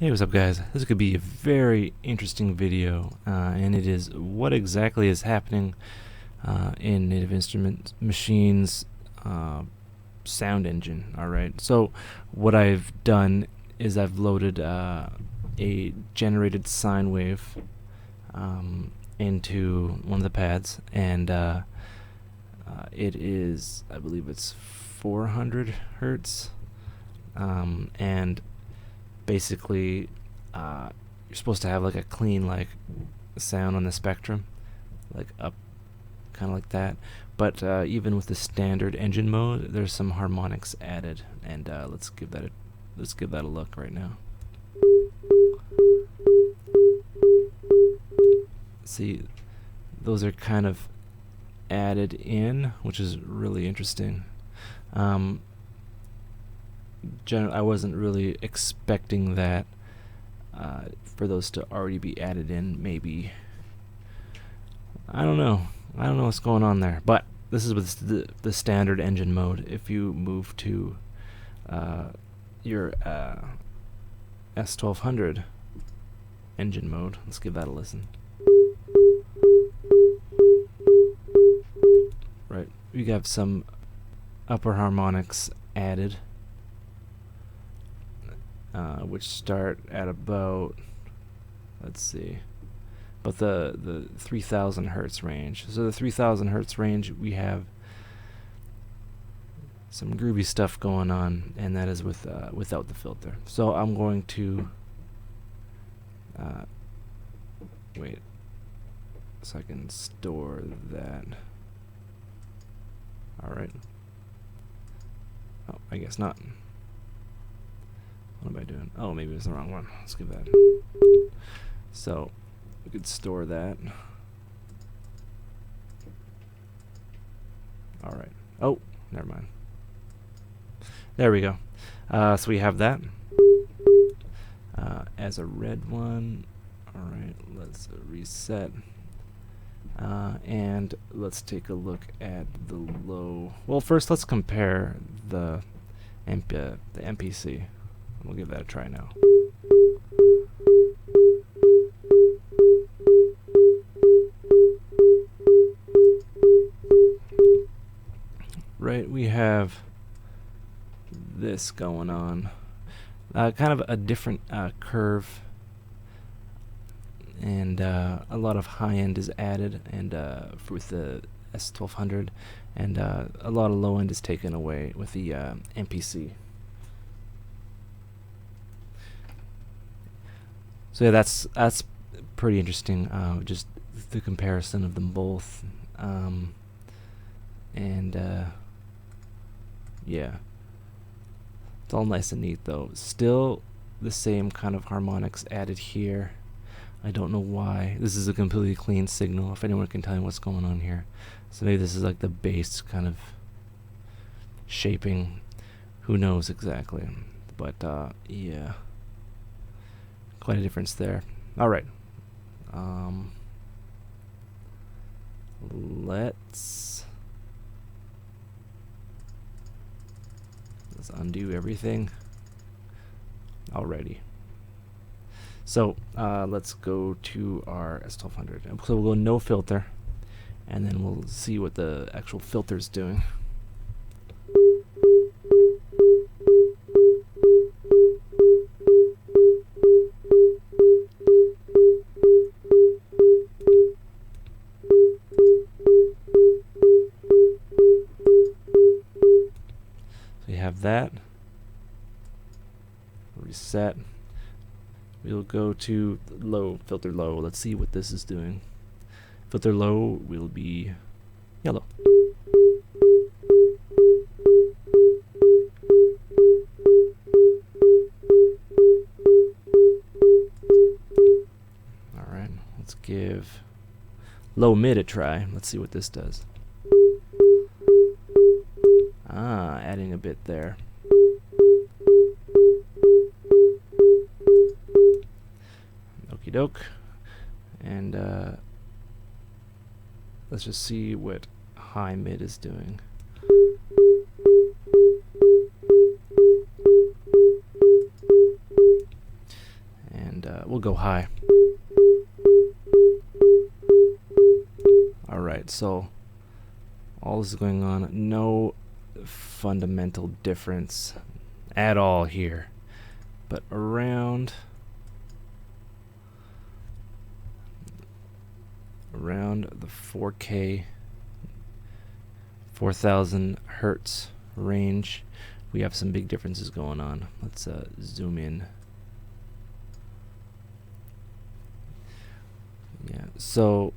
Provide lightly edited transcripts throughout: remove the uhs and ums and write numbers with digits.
Hey, what's up guys? This could be a very interesting video, and it is what exactly is happening in Native Instruments Machine's sound engine. Alright, so what I've done is I've loaded a generated sine wave into one of the pads, and it is, I believe it's 400 hertz, and basically you're supposed to have like a clean like sound on the spectrum, like up, kind of like that, but even with the standard engine mode there's some harmonics added, and let's give that a look right now. See, those are kind of added in, which is really interesting. I wasn't really expecting that for those to already be added in. Maybe, I don't know what's going on there, but this is with the standard engine mode. If you move to your S1200 engine mode, let's give that a listen. Right, we have some upper harmonics added, which start at about, let's see, but the 3000 hertz range. So the 3000 hertz range, we have some groovy stuff going on, and that is with without the filter. So I'm going to wait so I can store that. Alright. Oh, I guess not. What am I doing? Oh, maybe it's the wrong one. Let's give that. So we could store that. Alright. Oh, never mind. There we go. So we have that as a red one. Alright, let's reset. And let's take a look at the low. Well, first let's compare the MPC. We'll give that a try now. Right, we have this going on. Kind of a different curve, and a lot of high end is added, and with the S1200, and a lot of low end is taken away with the MPC. So yeah, that's pretty interesting. Just the comparison of them both, and yeah, it's all nice and neat though. Still the same kind of harmonics added here. I don't know why. This is a completely clean signal, if anyone can tell me what's going on here. So maybe this is like the bass kind of shaping. Who knows exactly. But yeah, quite a difference there. Alright. Let's undo everything. Alrighty. So let's go to our S1200. So we'll go no filter, and then we'll see what the actual filter is doing. So we have that. Reset. We'll go to low, filter low. Let's see what this is doing. Filter low will be yellow. Alright, let's give low mid a try. Let's see what this does. Adding a bit there. Okie doke. And let's just see what high mid is doing. we'll go high. Alright, so all this is going on. No fundamental difference at all here. But around the 4K 4000 hertz range, we have some big differences going on. Let's zoom in. Yeah, so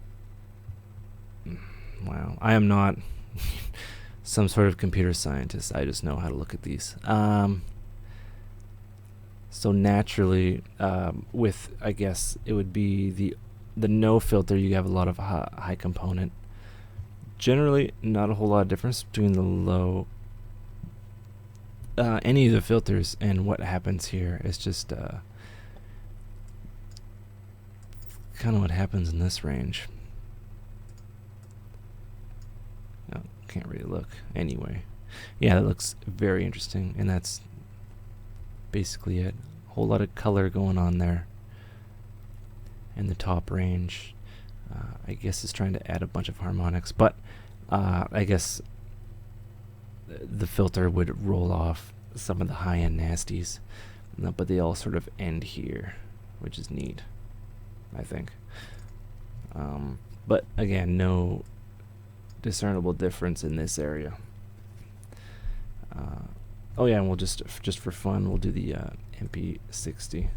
wow, I am not some sort of computer scientist. I just know how to look at these. So naturally, with, I guess it would be the no filter, you have a lot of high component. Generally, not a whole lot of difference between the low, any of the filters, and what happens here is just kind of what happens in this range. Oh, can't really look. Anyway, yeah, that looks very interesting, and that's basically it. Whole lot of color going on there. And the top range, I guess, is trying to add a bunch of harmonics, but I guess the filter would roll off some of the high-end nasties, but they all sort of end here, which is neat, I think. But again, no discernible difference in this area. Oh yeah, and we'll just for fun, we'll do the MP60.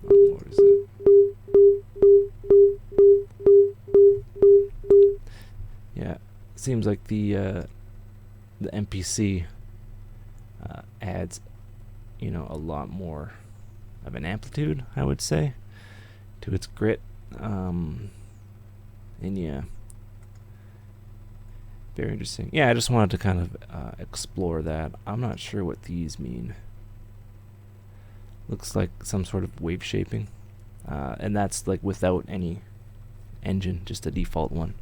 What is it? Yeah, seems like the MPC adds, you know, a lot more of an amplitude, I would say, to its grit. And yeah, very interesting. Yeah, I just wanted to kind of explore that. I'm not sure what these mean. Looks like some sort of wave shaping, and that's like without any engine, just a default one.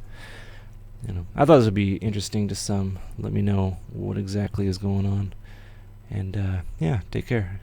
You know, I thought this would be interesting to some. Let me know what exactly is going on, and yeah, take care.